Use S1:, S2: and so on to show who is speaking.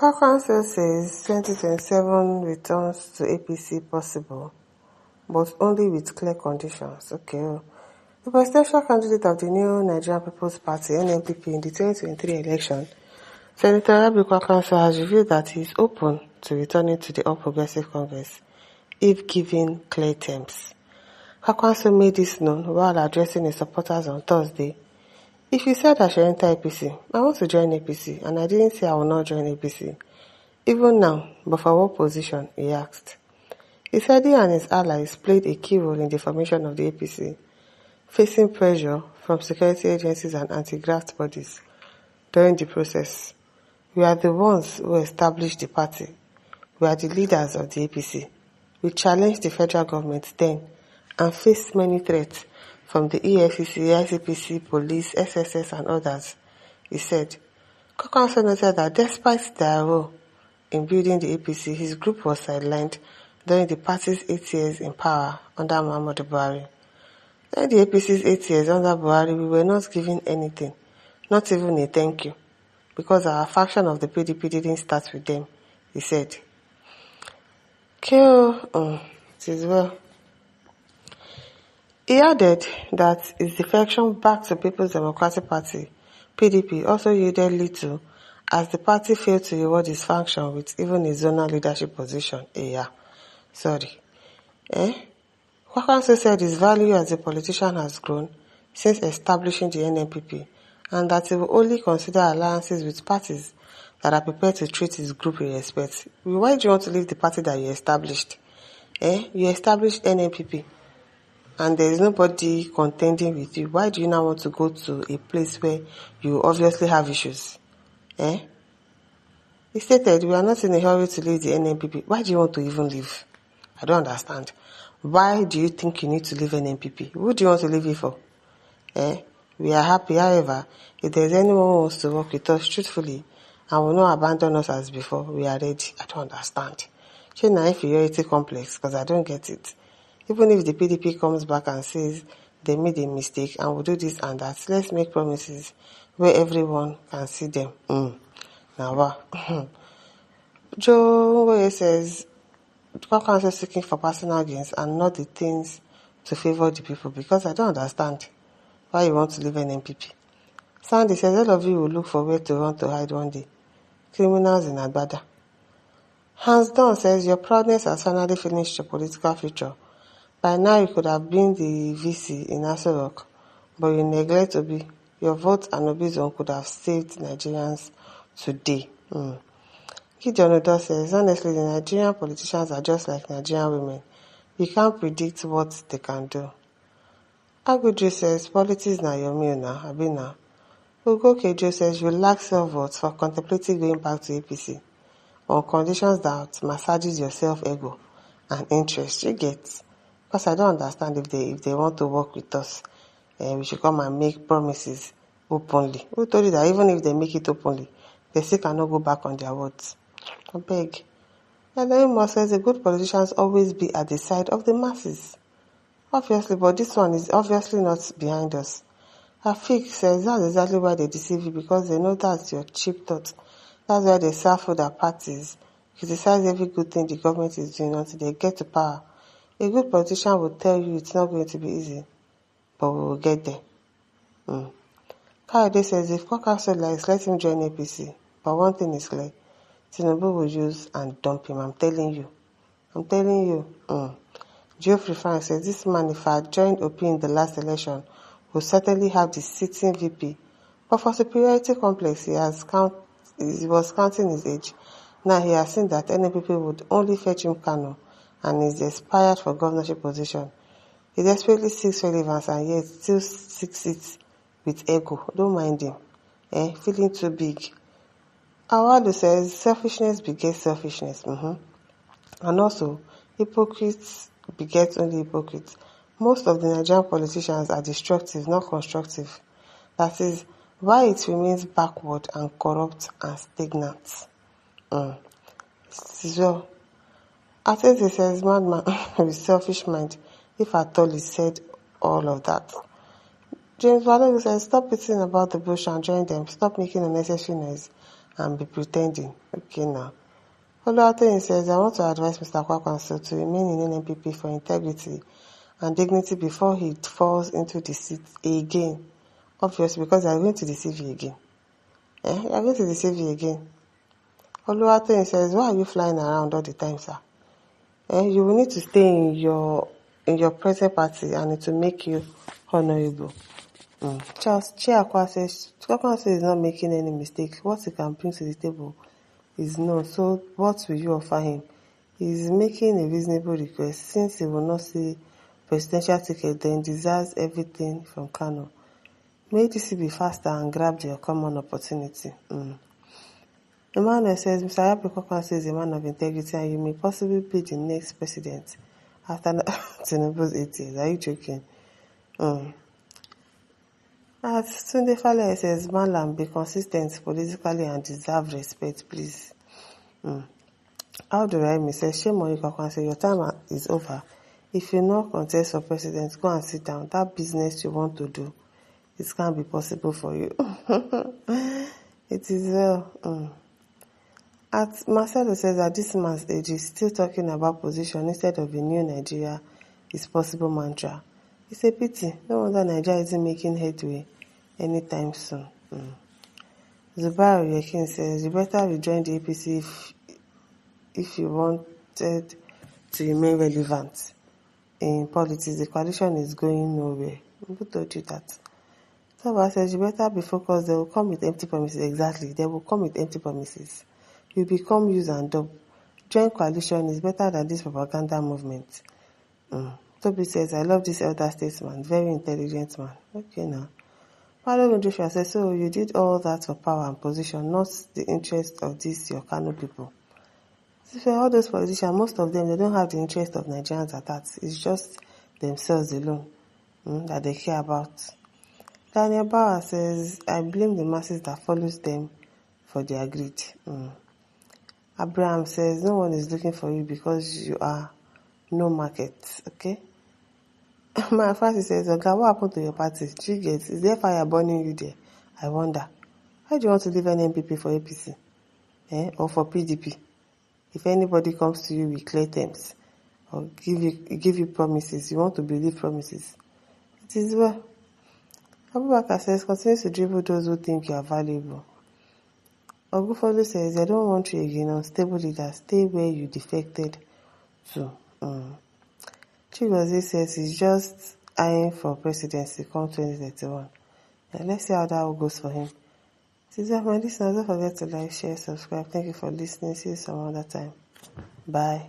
S1: Kwankwaso says 2027 returns to APC possible, but only with clear conditions. Okay. The presidential candidate of the new Nigerian People's Party, NNPP, in the 2023 election, Senator Rabi Kwankwaso has revealed that he is open to returning to the All Progressive Congress if given clear terms. Kwankwaso made this known while addressing his supporters on Thursday. If you said I should enter APC, I want to join APC, and I didn't say I will not join APC. Even now, but for what position, he asked. He said he and his allies played a key role in the formation of the APC, facing pressure from security agencies and anti-graft bodies during the process. We are the ones who established the party. We are the leaders of the APC. We challenged the federal government then and faced many threats from the EFCC, ICPC, police, SSS and others, he said. Kwankwaso noted that despite their role in building the APC, his group was sidelined during the party's 8 years in power under Muhammadu Buhari. During the APC's 8 years under Buhari, we were not given anything, not even a thank you, because our faction of the PDP didn't start with them, he said. It is well. He added that his defection back to People's Democratic Party, PDP, also yielded little as the party failed to reward his function with even a zonal leadership position. Kwankwaso said his value as a politician has grown since establishing the NNPP and that he will only consider alliances with parties that are prepared to treat his group with respect. Why do you want to leave the party that you established? You established NNPP and there is nobody contending with you. Why do you now want to go to a place where you obviously have issues? He stated, we are not in a hurry to leave the NNPP. Why do you want to even leave? I don't understand. Why do you think you need to leave NNPP? Who do you want to leave it for? We are happy, however, if there is anyone who wants to work with us truthfully and will not abandon us as before, we are ready. I don't understand. It's an inferiority complex because I don't get it. Even if the PDP comes back and says they made a mistake and will do this and that, let's make promises where everyone can see them. Now what? Joe says, Kwankwaso is seeking for personal gains and not the things to favor the people, because I don't understand why you want to leave an MPP. Sandy says, all of you will look for where to run to hide one day. Criminals in Agbada. Hans Don says, your proudness has finally finished your political future. By now you could have been the VC in Aso Rock, but you neglect Obi. Your vote and Obi's own could have saved Nigerians today. Gideon Odo says, honestly, the Nigerian politicians are just like Nigerian women. You can't predict what they can do. Aguju says, politics na your meal now, Abina. Ugo Kejo says, you lack self-votes for contemplating going back to APC on conditions that massages your self-ego and interest. You get? Because I don't understand if they want to work with us, we should come and make promises openly. Who told you that even if they make it openly, they still cannot go back on their words? I beg. Elaimo says the good politicians always be at the side of the masses. Obviously, but this one is obviously not behind us. Afik says that's exactly why they deceive you, because they know that's your cheap thought. That's why they serve food at parties, criticize every good thing the government is doing until they get to power. A good politician will tell you it's not going to be easy, but we will get there. Kayode says if Kwankwaso likes, let him join APC. But one thing is clear, Tinubu will use and dump him. I'm telling you. Geoffrey Frank says this man, if I had joined OP in the last election, would certainly have the sitting VP. But for superiority complex, he was counting his age. Now he has seen that NPP would only fetch him Kano and is aspired for governorship position. He desperately seeks relevance and yet still seeks it with ego. Don't mind him. Feeling too big. Awadu says selfishness begets selfishness. And also, hypocrites beget only hypocrites. Most of the Nigerian politicians are destructive, not constructive. That is why it remains backward and corrupt and stagnant. So, Atete says, madman with selfish mind, if at all he said all of that. James Balogun says, stop beating about the bush and join them. Stop making unnecessary noise and be pretending. Okay now. Oluwatoyin says, I want to advise Mr. Kwankwaso to remain in NNPP for integrity and dignity before he falls into deceit again. Obviously, because they are going to deceive you again. They are going to deceive you again. Oluwatoyin says, why are you flying around all the time, sir? You will need to stay in your present party and it will make you honorable. Charles Chiakwa says, Kwankwaso is not making any mistake. What he can bring to the table is no. So what will you offer him? He is making a reasonable request. Since he will not see presidential ticket, then deserves everything from Kano. May this be faster and grab your common opportunity. Emmanuel says, Mr. Ayape Kwankwaso is a man of integrity and you may possibly be the next president after Tinubu's 8 years. Are you joking? Tunde Fale says, Malam, be consistent politically and deserve respect, please. Abdurrahim says, shame on you, Kwankwaso, your time is over. If you not contest for president, go and sit down. That business you want to do, it can't be possible for you. It is well. At Marcelo says, at this man's age, he's still talking about position instead of a new Nigeria is possible mantra. It's a pity. No wonder Nigeria isn't making headway anytime soon. Zubair Yekin says, you better rejoin the APC if you wanted to remain relevant in politics. The coalition is going nowhere. Who told you that? Toba says, you better be focused. They will come with empty promises. Exactly. They will come with empty promises. You become use and dub. Join coalition is better than this propaganda movement. Toby says, I love this elder statesman. Very intelligent man. Okay now. Paulo Joshua says, so you did all that for power and position, not the interest of these your Kano people. So all those politicians, most of them, they don't have the interest of Nigerians at that. It's just themselves alone that they care about. Daniel Bauer says, I blame the masses that follows them for their greed. Abraham says, no one is looking for you because you are no market. Okay? My Francis says, okay, what happened to your party? Is there fire burning you there? I wonder. Why do you want to leave an MPP for APC? Or for PDP? If anybody comes to you with clear terms or give you promises, you want to believe promises. It is well. Abubakar says, continue to dribble those who think you are valuable. Ogufolu says, I don't want you again, unstable leader. Stay where you defected to. Chigozie says he's just eyeing for presidency come 2031. Let's see how that goes for him. So, my listeners, don't forget to like, share, subscribe. Thank you for listening. See you some other time. Bye.